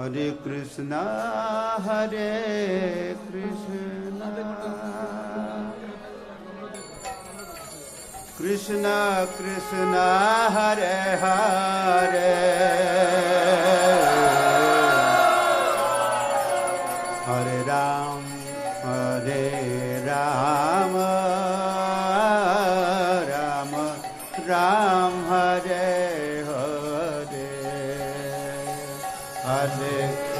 Hare Krishna, Hare Krishna, Krishna Krishna, Hare Hare, Hare Ram, Hare Ram, Ram Ram, Hare Hare, Hare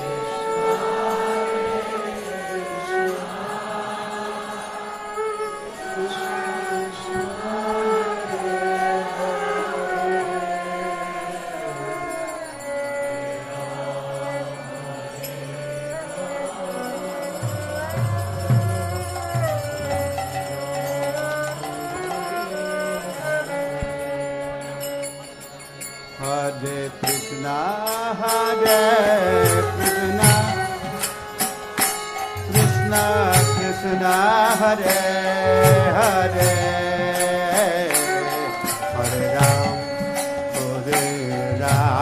Hare Krishna, Hare Krishna, Krishna Krishna, Hare Hare, Hare Ram, Hare Ram.